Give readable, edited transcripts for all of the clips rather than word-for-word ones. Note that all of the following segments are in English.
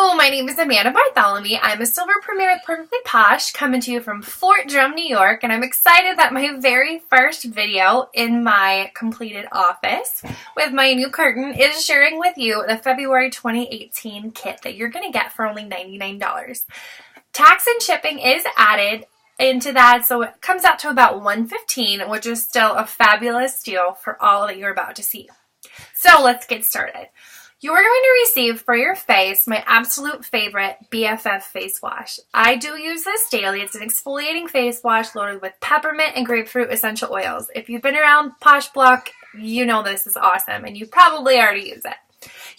Hello, my name is Amanda Bartholomew. I'm a Silver Premier with Perfectly Posh, coming to you from Fort Drum, New York, and I'm excited that my very first video in my completed office with my new curtain is sharing with you the February 2018 kit that you're going to get for only $99. Tax and shipping is added into that, so it comes out to about $115, which is still a fabulous deal for all that you're about to see. So let's get started. You are going to receive for your face my absolute favorite BFF face wash. I do use this daily. It's an exfoliating face wash loaded with peppermint and grapefruit essential oils. If you've been around Posh Block, you know this is awesome, and you probably already use it.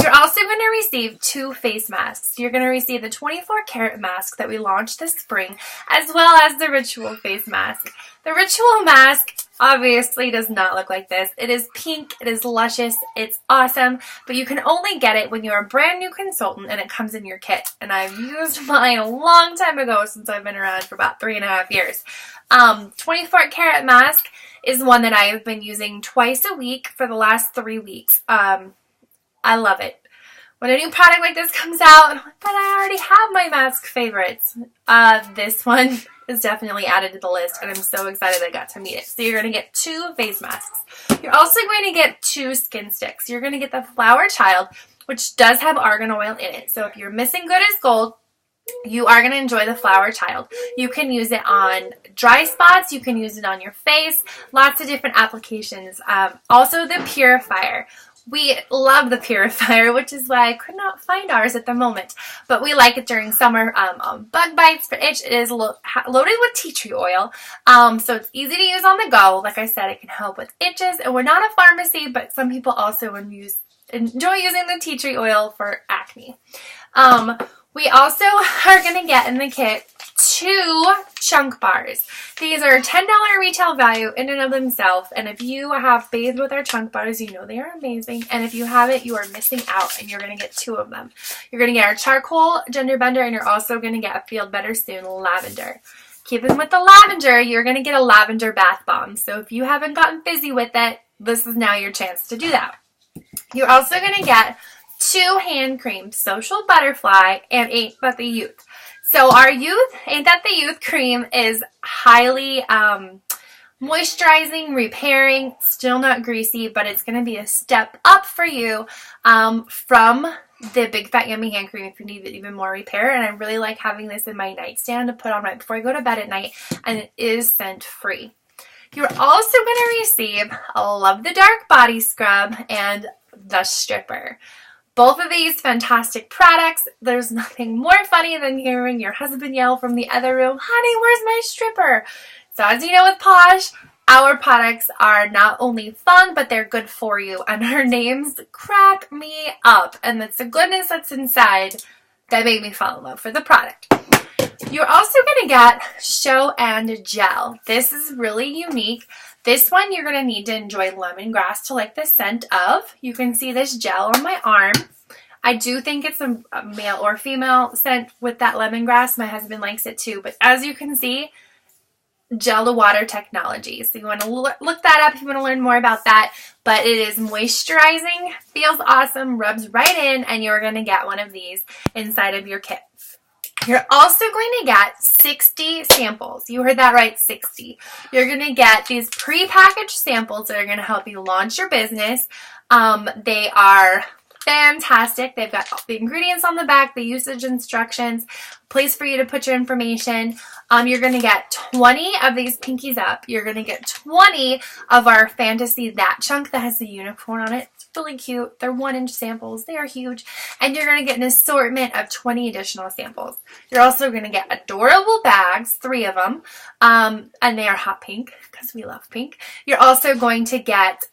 You're also going to receive 2 face masks. You're going to receive the 24 karat mask that we launched this spring, as well as the Ritual face mask. The Ritual mask obviously does not look like this. It is pink, it is luscious, it's awesome, but you can only get it when you're a brand new consultant and it comes in your kit. And I've used mine a long time ago, since I've been around for about 3.5 years. 24 karat mask is one that I have been using twice a week for the last 3 weeks. I love it. When a new product like this comes out, I'm like, but I already have my mask favorites. This one is definitely added to the list, and I'm so excited I got to meet it. So you're going to get 2 face masks. You're also going to get 2 skin sticks. You're going to get the Flower Child, which does have argan oil in it. So if you're missing good as gold, you are going to enjoy the Flower Child. You can use it on dry spots. You can use it on your face. Lots of different applications. Also the Purifier. We love the Purifier, which is why I could not find ours at the moment. But we like it during summer. Bug bites, for itch, it is loaded with tea tree oil. So it's easy to use on the go. Like I said, it can help with itches. And we're not a pharmacy, but some people also enjoy using the tea tree oil for acne. We also are going to get in the kit 2 chunk bars. These are $10 retail value in and of themselves, and if you have bathed with our chunk bars, you know they are amazing, and if you haven't, you are missing out, and you're going to get 2 of them. You're going to get our charcoal gender bender, and you're also going to get a Feel Better Soon lavender. Keeping with the lavender, you're going to get a lavender bath bomb, so if you haven't gotten busy with it, this is now your chance to do that. You're also going to get 2 hand creams, Social Butterfly and Ain't That the Youth. So our Ain't That the Youth cream is highly moisturizing, repairing, still not greasy, but it's going to be a step up for you from the Big Fat Yummy hand cream if you need even more repair. And I really like having this in my nightstand to put on right before I go to bed at night, and it is scent free. You're also going to receive Love the Dark Body Scrub and the Stripper. Both of these fantastic products. There's nothing more funny than hearing your husband yell from the other room, "Honey, where's my stripper?" So as you know with Posh, our products are not only fun, but they're good for you. And our names crack me up. And it's the goodness that's inside that made me fall in love for the product. You're also going to get Show and Gel. This is really unique. This one you're going to need to enjoy lemongrass to like the scent of. You can see this gel on my arm. I do think it's a male or female scent with that lemongrass. My husband likes it too. But as you can see, gel to water technology. So you want to look that up if you want to learn more about that. But it is moisturizing, feels awesome, rubs right in, and you're going to get one of these inside of your kit. You're also going to get 60 samples. You heard that right, 60. You're going to get these pre-packaged samples that are going to help you launch your business. They are fantastic. They've got the ingredients on the back, the usage instructions, place for you to put your information. You're going to get 20 of these pinkies up. You're going to get 20 of our Fantasy That chunk that has the unicorn on it. It's really cute. They're 1-inch samples. They are huge. And you're going to get an assortment of 20 additional samples. You're also going to get adorable bags, 3 of them, and they are hot pink because we love pink. You're also going to get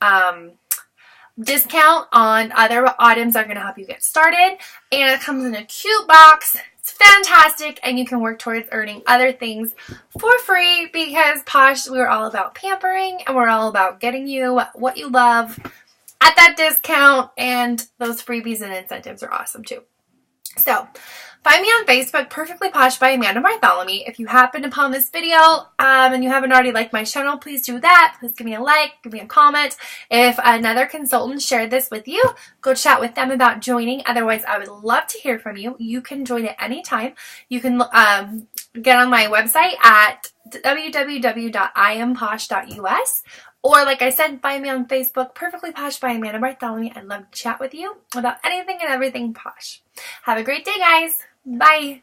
discount on other items that are going to help you get started, and it comes in a cute box. It's fantastic, and you can work towards earning other things for free because Posh, we're all about pampering, and we're all about getting you what you love at that discount, and those freebies and incentives are awesome too. So, find me on Facebook, Perfectly Posh by Amanda Bartholomew. If you happen upon this video and you haven't already liked my channel, please do that. Please give me a like, give me a comment. If another consultant shared this with you, go chat with them about joining. Otherwise, I would love to hear from you. You can join at any time. You can get on my website at www.iamposh.us. Or, like I said, find me on Facebook, Perfectly Posh by Amanda Bartholomew. I'd love to chat with you about anything and everything posh. Have a great day, guys. Bye.